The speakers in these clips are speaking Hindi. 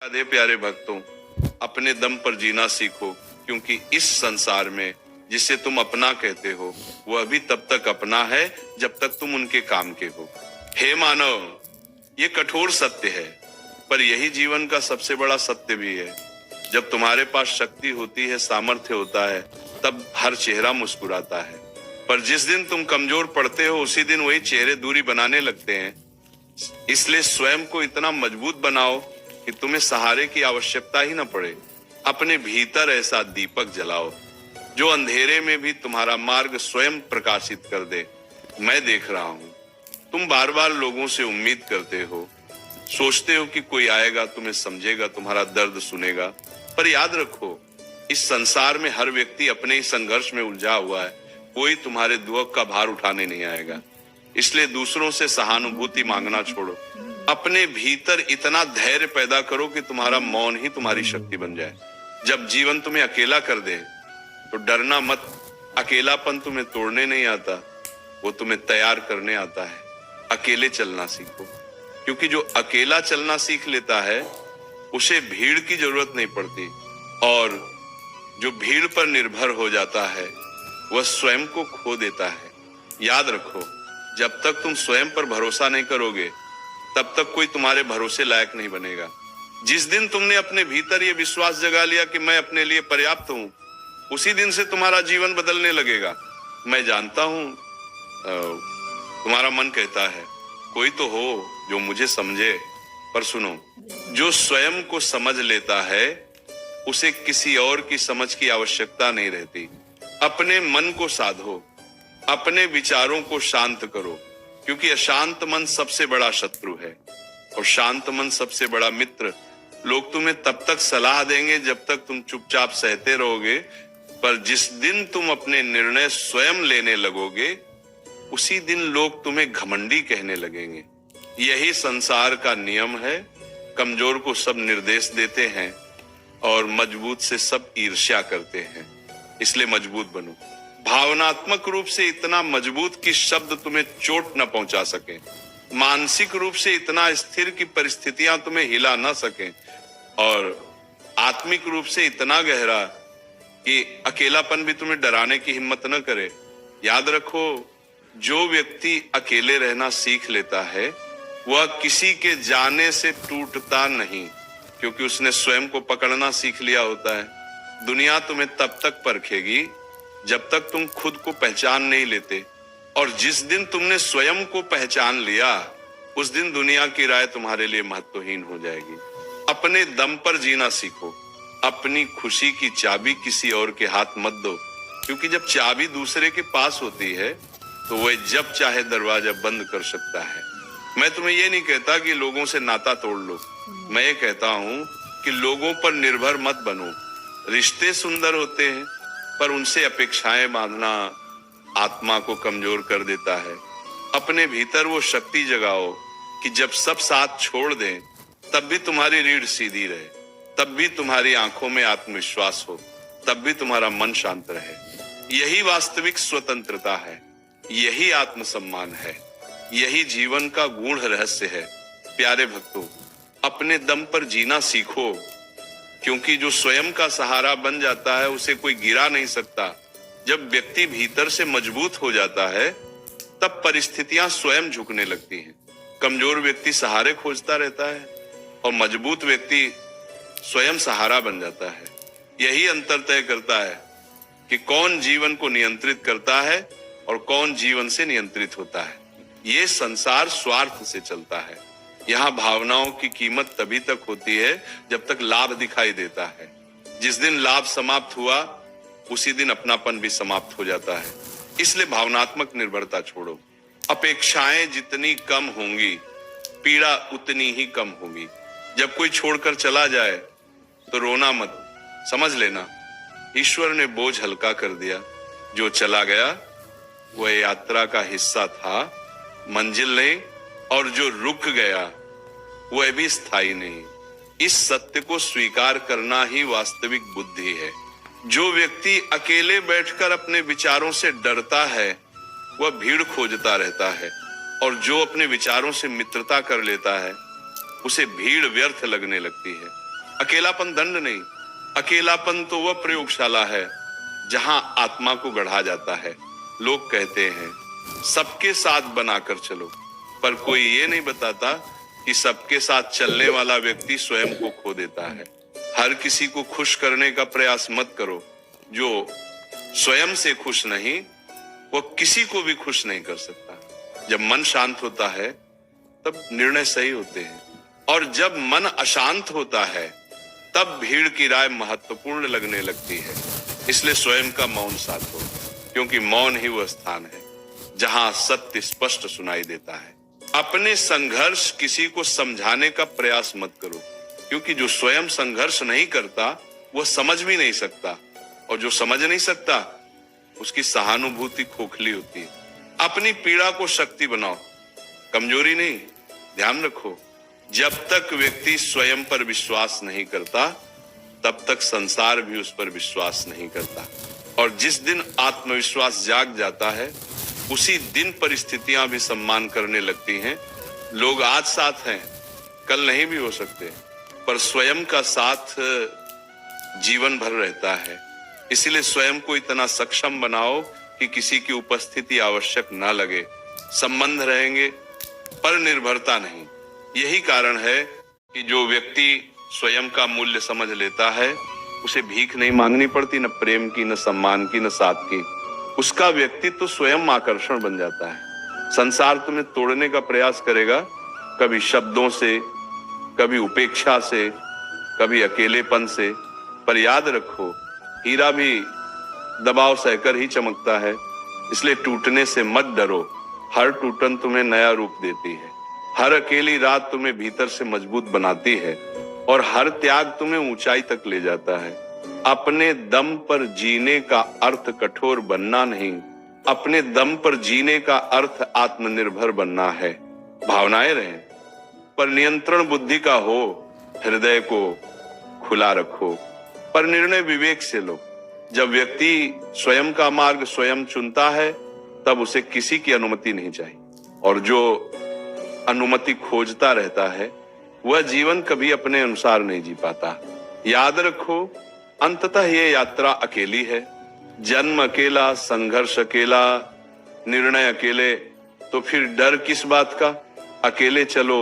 राधे प्यारे भक्तों, अपने दम पर जीना सीखो, क्योंकि इस संसार में जिसे तुम अपना कहते हो वह अभी तब तक अपना है जब तक तुम उनके काम के हो। हे मानव, ये कठोर सत्य है, पर यही जीवन का सबसे बड़ा सत्य भी है। जब तुम्हारे पास शक्ति होती है, सामर्थ्य होता है, तब हर चेहरा मुस्कुराता है। पर जिस दिन तुम कमजोर पड़ते हो, उसी दिन वही चेहरे दूरी बनाने लगते हैं। इसलिए स्वयं को इतना मजबूत बनाओ कि तुम्हें सहारे की आवश्यकता ही न पड़े। अपने भीतर ऐसा दीपक जलाओ जो अंधेरे में भी तुम्हारा मार्ग स्वयं प्रकाशित कर दे। मैं देख रहा हूं, तुम बार बार लोगों से उम्मीद करते हो, सोचते हो कि कोई आएगा, तुम्हें समझेगा, तुम्हारा दर्द सुनेगा। पर याद रखो, इस संसार में हर व्यक्ति अपने ही संघर्ष में उलझा हुआ है। कोई तुम्हारे दुख का भार उठाने नहीं आएगा। इसलिए दूसरों से सहानुभूति मांगना छोड़ो। अपने भीतर इतना धैर्य पैदा करो कि तुम्हारा मौन ही तुम्हारी शक्ति बन जाए। जब जीवन तुम्हें अकेला कर दे तो डरना मत। अकेलापन तुम्हें तोड़ने नहीं आता, वो तुम्हें तैयार करने आता है। अकेले चलना सीखो, क्योंकि जो अकेला चलना सीख लेता है उसे भीड़ की जरूरत नहीं पड़ती, और जो भीड़ पर निर्भर हो जाता है वह स्वयं को खो देता है। याद रखो, जब तक तुम स्वयं पर भरोसा नहीं करोगे तब तक कोई तुम्हारे भरोसे लायक नहीं बनेगा। जिस दिन तुमने अपने भीतर यह विश्वास जगा लिया कि मैं अपने लिए पर्याप्त हूं, उसी दिन से तुम्हारा जीवन बदलने लगेगा। मैं जानता हूं, तुम्हारा मन कहता है कोई तो हो जो मुझे समझे, पर सुनो, जो स्वयं को समझ लेता है उसे किसी और की समझ की आवश्यकता नहीं रहती। अपने मन को साधो, अपने विचारों को शांत करो, क्योंकि अशांत मन सबसे बड़ा शत्रु है और शांत मन सबसे बड़ा मित्र। लोग तुम्हें तब तक सलाह देंगे जब तक तुम चुपचाप सहते रहोगे, पर जिस दिन तुम अपने निर्णय स्वयं लेने लगोगे उसी दिन लोग तुम्हें घमंडी कहने लगेंगे। यही संसार का नियम है। कमजोर को सब निर्देश देते हैं और मजबूत से सब ईर्ष्या करते हैं। इसलिए मजबूत बनो, भावनात्मक रूप से इतना मजबूत कि शब्द तुम्हें चोट न पहुंचा सके, मानसिक रूप से इतना स्थिर कि परिस्थितियां तुम्हें हिला न सकें, और आत्मिक रूप से इतना गहरा कि अकेलापन भी तुम्हें डराने की हिम्मत न करे। याद रखो, जो व्यक्ति अकेले रहना सीख लेता है वह किसी के जाने से टूटता नहीं, क्योंकि उसने स्वयं को पकड़ना सीख लिया होता है। दुनिया तुम्हें तब तक परखेगी जब तक तुम खुद को पहचान नहीं लेते, और जिस दिन तुमने स्वयं को पहचान लिया उस दिन दुनिया की राय तुम्हारे लिए महत्वहीन हो जाएगी। अपने दम पर जीना सीखो। अपनी खुशी की चाबी किसी और के हाथ मत दो, क्योंकि जब चाबी दूसरे के पास होती है तो वह जब चाहे दरवाजा बंद कर सकता है। मैं तुम्हें यह नहीं कहता कि लोगों से नाता तोड़ लो, मैं ये कहता हूं कि लोगों पर निर्भर मत बनो। रिश्ते सुंदर होते हैं, पर उनसे अपेक्षाएं बांधना आत्मा को कमजोर कर देता है। अपने भीतर वो शक्ति जगाओ कि जब सब साथ छोड़ दें तब भी तुम्हारी रीढ़ सीधी रहे, तब भी तुम्हारी आंखों में आत्मविश्वास हो, तब भी तुम्हारा मन शांत रहे। यही वास्तविक स्वतंत्रता है, यही आत्मसम्मान है, यही जीवन का गूढ़ रहस्य है। प्यारे भक्तों, अपने दम पर जीना सीखो, क्योंकि जो स्वयं का सहारा बन जाता है उसे कोई गिरा नहीं सकता। जब व्यक्ति भीतर से मजबूत हो जाता है तब परिस्थितियां स्वयं झुकने लगती हैं। कमजोर व्यक्ति सहारे खोजता रहता है और मजबूत व्यक्ति स्वयं सहारा बन जाता है। यही अंतर तय करता है कि कौन जीवन को नियंत्रित करता है और कौन जीवन से नियंत्रित होता है। ये संसार स्वार्थ से चलता है। यहाँ भावनाओं की कीमत तभी तक होती है जब तक लाभ दिखाई देता है। जिस दिन लाभ समाप्त हुआ उसी दिन अपनापन भी समाप्त हो जाता है। इसलिए भावनात्मक निर्भरता छोड़ो। अपेक्षाएं जितनी कम होंगी, पीड़ा उतनी ही कम होगी। जब कोई छोड़कर चला जाए तो रोना मत, समझ लेना ईश्वर ने बोझ हल्का कर दिया। जो चला गया वह यात्रा का हिस्सा था, मंजिल नहीं, और जो रुक गया वह भी स्थायी नहीं। इस सत्य को स्वीकार करना ही वास्तविक बुद्धि है। जो व्यक्ति अकेले बैठकर अपने विचारों से डरता है वह भीड़ खोजता रहता है, और जो अपने विचारों से मित्रता कर लेता है उसे भीड़ व्यर्थ लगने लगती है। अकेलापन दंड नहीं, अकेलापन तो वह प्रयोगशाला है जहां आत्मा को गढ़ा जाता है। लोग कहते हैं सबके साथ बनाकर चलो, पर कोई ये नहीं बताता कि सबके साथ चलने वाला व्यक्ति स्वयं को खो देता है। हर किसी को खुश करने का प्रयास मत करो। जो स्वयं से खुश नहीं, वो किसी को भी खुश नहीं कर सकता। जब मन शांत होता है तब निर्णय सही होते हैं, और जब मन अशांत होता है तब भीड़ की राय महत्वपूर्ण लगने लगती है। इसलिए स्वयं का मौन साथ हो, क्योंकि मौन ही वह स्थान है जहां सत्य स्पष्ट सुनाई देता है। अपने संघर्ष किसी को समझाने का प्रयास मत करो, क्योंकि जो स्वयं संघर्ष नहीं करता वह समझ भी नहीं सकता, और जो समझ नहीं सकता उसकी सहानुभूति खोखली होती है। अपनी पीड़ा को शक्ति बनाओ, कमजोरी नहीं। ध्यान रखो, जब तक व्यक्ति स्वयं पर विश्वास नहीं करता तब तक संसार भी उस पर विश्वास नहीं करता, और जिस दिन आत्मविश्वास जाग जाता है उसी दिन परिस्थितियां भी सम्मान करने लगती हैं। लोग आज साथ हैं, कल नहीं भी हो सकते, पर स्वयं का साथ जीवन भर रहता है। इसलिए स्वयं को इतना सक्षम बनाओ कि किसी की उपस्थिति आवश्यक ना लगे। संबंध रहेंगे पर निर्भरता नहीं। यही कारण है कि जो व्यक्ति स्वयं का मूल्य समझ लेता है उसे भीख नहीं मांगनी पड़ती, न प्रेम की, न सम्मान की, न साथ की। उसका व्यक्तित्व तो स्वयं आकर्षण बन जाता है। संसार तुम्हें तोड़ने का प्रयास करेगा, कभी शब्दों से, कभी उपेक्षा से, कभी अकेलेपन से, पर याद रखो हीरा भी दबाव सहकर ही चमकता है। इसलिए टूटने से मत डरो, हर टूटन तुम्हें नया रूप देती है। हर अकेली रात तुम्हें भीतर से मजबूत बनाती है, और हर त्याग तुम्हें ऊंचाई तक ले जाता है। अपने दम पर जीने का अर्थ कठोर बनना नहीं, अपने दम पर जीने का अर्थ आत्मनिर्भर बनना है। भावनाएं रहें पर नियंत्रण बुद्धि का हो। हृदय को खुला रखो, पर निर्णय विवेक से लो। जब व्यक्ति स्वयं का मार्ग स्वयं चुनता है तब उसे किसी की अनुमति नहीं चाहिए, और जो अनुमति खोजता रहता है वह जीवन कभी अपने अनुसार नहीं जी पाता। याद रखो, अंततः ये यात्रा अकेली है। जन्म अकेला, संघर्ष अकेला, निर्णय अकेले, तो फिर डर किस बात का। अकेले चलो,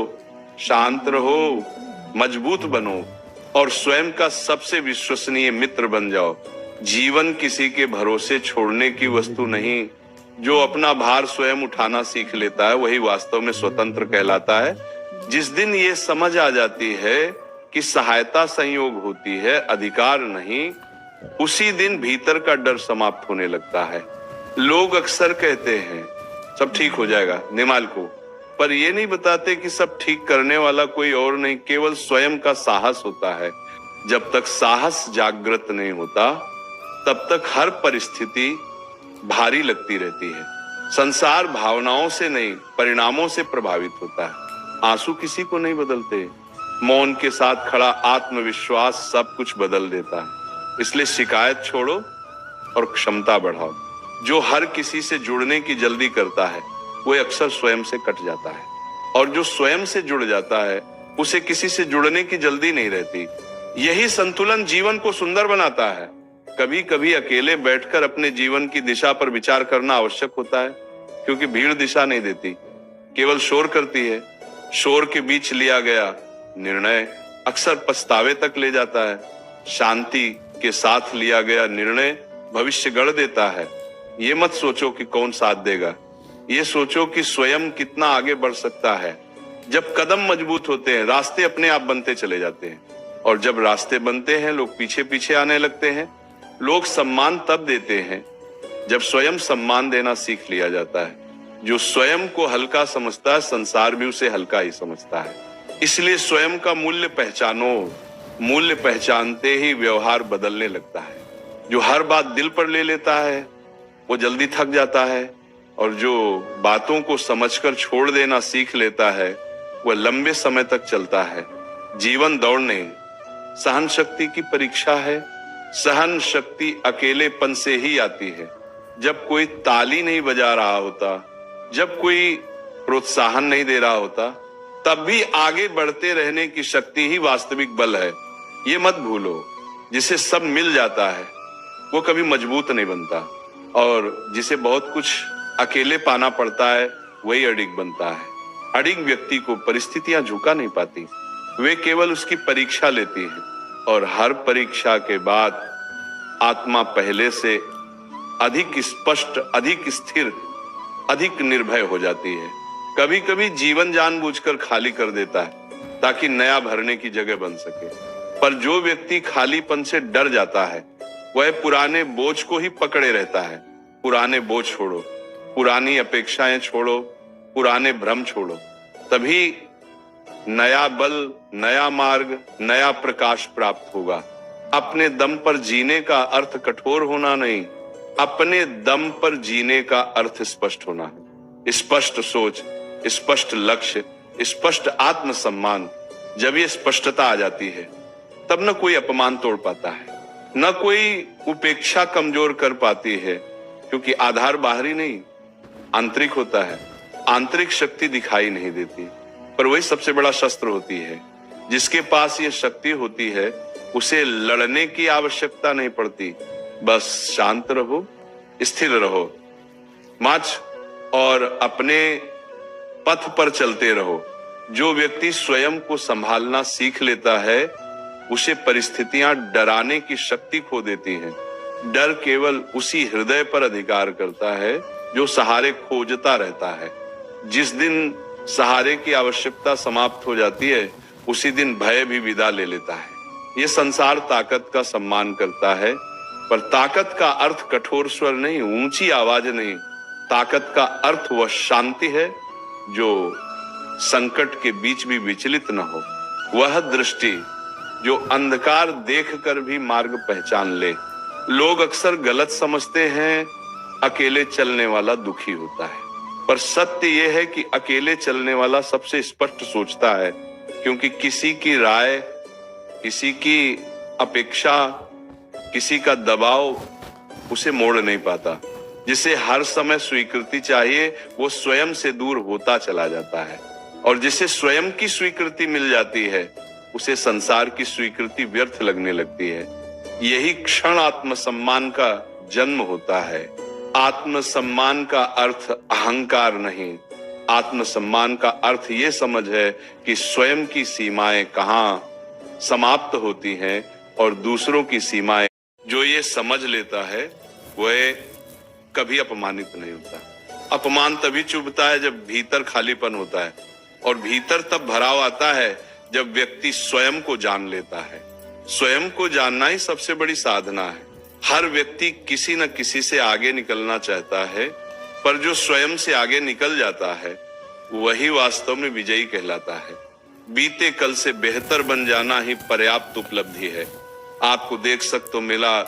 शांत रहो, मजबूत बनो, और स्वयं का सबसे विश्वसनीय मित्र बन जाओ। जीवन किसी के भरोसे छोड़ने की वस्तु नहीं। जो अपना भार स्वयं उठाना सीख लेता है वही वास्तव में स्वतंत्र कहलाता है। जिस दिन ये समझ आ जाती है कि सहायता संयोग होती है, अधिकार नहीं, उसी दिन भीतर का डर समाप्त होने लगता है। लोग अक्सर कहते हैं सब ठीक हो जाएगा, निमाल को, पर ये नहीं बताते कि सब ठीक करने वाला कोई और नहीं, केवल स्वयं का साहस होता है। जब तक साहस जागृत नहीं होता तब तक हर परिस्थिति भारी लगती रहती है। संसार भावनाओं से नहीं, परिणामों से प्रभावित होता है। आंसू किसी को नहीं बदलते, मौन के साथ खड़ा आत्मविश्वास सब कुछ बदल देता है। इसलिए शिकायत छोड़ो और क्षमता बढ़ाओ। जो हर किसी से जुड़ने की जल्दी करता है वो अक्सर स्वयं से कट जाता है, और जो स्वयं से जुड़ जाता है उसे किसी से जुड़ने की जल्दी नहीं रहती। यही संतुलन जीवन को सुंदर बनाता है। कभी कभी अकेले बैठकर अपने जीवन की दिशा पर विचार करना आवश्यक होता है, क्योंकि भीड़ दिशा नहीं देती, केवल शोर करती है। शोर के बीच लिया गया निर्णय अक्सर पछतावे तक ले जाता है। शांति के साथ लिया गया निर्णय भविष्य गढ़ देता है। ये मत सोचो कि कौन साथ देगा, ये सोचो कि स्वयं कितना आगे बढ़ सकता है। जब कदम मजबूत होते हैं रास्ते अपने आप बनते चले जाते हैं, और जब रास्ते बनते हैं लोग पीछे पीछे आने लगते हैं। लोग सम्मान तब देते हैं जब स्वयं सम्मान देना सीख लिया जाता है। जो स्वयं को हल्का समझता है संसार भी उसे हल्का ही समझता है। इसलिए स्वयं का मूल्य पहचानो। मूल्य पहचानते ही व्यवहार बदलने लगता है। जो हर बात दिल पर ले लेता है वो जल्दी थक जाता है, और जो बातों को समझकर छोड़ देना सीख लेता है वह लंबे समय तक चलता है। जीवन दौड़ नहीं, सहन शक्ति की परीक्षा है। सहन शक्ति अकेलेपन से ही आती है। जब कोई ताली नहीं बजा रहा होता, जब कोई प्रोत्साहन नहीं दे रहा होता, तब भी आगे बढ़ते रहने की शक्ति ही वास्तविक बल है। ये मत भूलो, जिसे सब मिल जाता है वो कभी मजबूत नहीं बनता, और जिसे बहुत कुछ अकेले पाना पड़ता है वही अडिग बनता है। अडिग व्यक्ति को परिस्थितियां झुका नहीं पाती, वे केवल उसकी परीक्षा लेती हैं, और हर परीक्षा के बाद आत्मा पहले से अधिक स्पष्ट, अधिक स्थिर, अधिक निर्भय हो जाती है। कभी कभी जीवन जानबूझकर खाली कर देता है ताकि नया भरने की जगह बन सके। पर जो व्यक्ति खालीपन से डर जाता है वह पुराने बोझ को ही पकड़े रहता है। पुराने बोझ छोड़ो, पुरानी अपेक्षाएं छोड़ो, पुराने भ्रम छोड़ो, तभी नया बल, नया मार्ग, नया प्रकाश प्राप्त होगा। अपने दम पर जीने का अर्थ कठोर होना नहीं, अपने दम पर जीने का अर्थ स्पष्ट होना है। स्पष्ट सोच, स्पष्ट लक्ष्य, स्पष्ट आत्मसम्मान। जब ये स्पष्टता आ जाती है तब न कोई अपमान तोड़ पाता है, न कोई उपेक्षा कमजोर कर पाती है, क्योंकि आधार बाहरी नहीं आंतरिक होता है। आंतरिक शक्ति दिखाई नहीं देती, पर वही सबसे बड़ा शस्त्र होती है। जिसके पास ये शक्ति होती है उसे लड़ने की आवश्यकता नहीं पड़ती, बस शांत रहो, स्थिर रहो, मार्च और अपने पथ पर चलते रहो। जो व्यक्ति स्वयं को संभालना सीख लेता है उसे परिस्थितियां डराने की शक्ति खो देती हैं। डर केवल उसी हृदय पर अधिकार करता है जो सहारे खोजता रहता है। जिस दिन सहारे की आवश्यकता समाप्त हो जाती है उसी दिन भय भी विदा ले लेता है। ये संसार ताकत का सम्मान करता है, पर ताकत का अर्थ कठोर स्वर नहीं, ऊंची आवाज नहीं। ताकत का अर्थ वह शांति है जो संकट के बीच भी विचलित न हो, वह दृष्टि जो अंधकार देखकर भी मार्ग पहचान ले। लोग अक्सर गलत समझते हैं अकेले चलने वाला दुखी होता है, पर सत्य यह है कि अकेले चलने वाला सबसे स्पष्ट सोचता है, क्योंकि किसी की राय, किसी की अपेक्षा, किसी का दबाव उसे मोड़ नहीं पाता। जिसे हर समय स्वीकृति चाहिए वो स्वयं से दूर होता चला जाता है, और जिसे स्वयं की स्वीकृति मिल जाती है उसे संसार की स्वीकृति व्यर्थ लगने लगती है। यही क्षण आत्मसम्मान का जन्म होता है। आत्मसम्मान का अर्थ अहंकार नहीं, आत्मसम्मान का अर्थ ये समझ है कि स्वयं की सीमाएं कहाँ समाप्त होती हैं और दूसरों की सीमाएं। जो ये समझ लेता है वह कभी अपमानित नहीं होता। अपमान तभी चुभता है जब भीतर खालीपन होता है, और भीतर तब भराव आता है जब व्यक्ति स्वयं को जान लेता है। स्वयं को जानना ही सबसे बड़ी साधना है। हर व्यक्ति किसी न किसी से आगे निकलना चाहता है, पर जो स्वयं से आगे निकल जाता है वही वास्तव में विजयी कहलाता है। बीते कल से बेहतर बन जाना ही पर्याप्त उपलब्धि है। आपको देख सकते हो मिला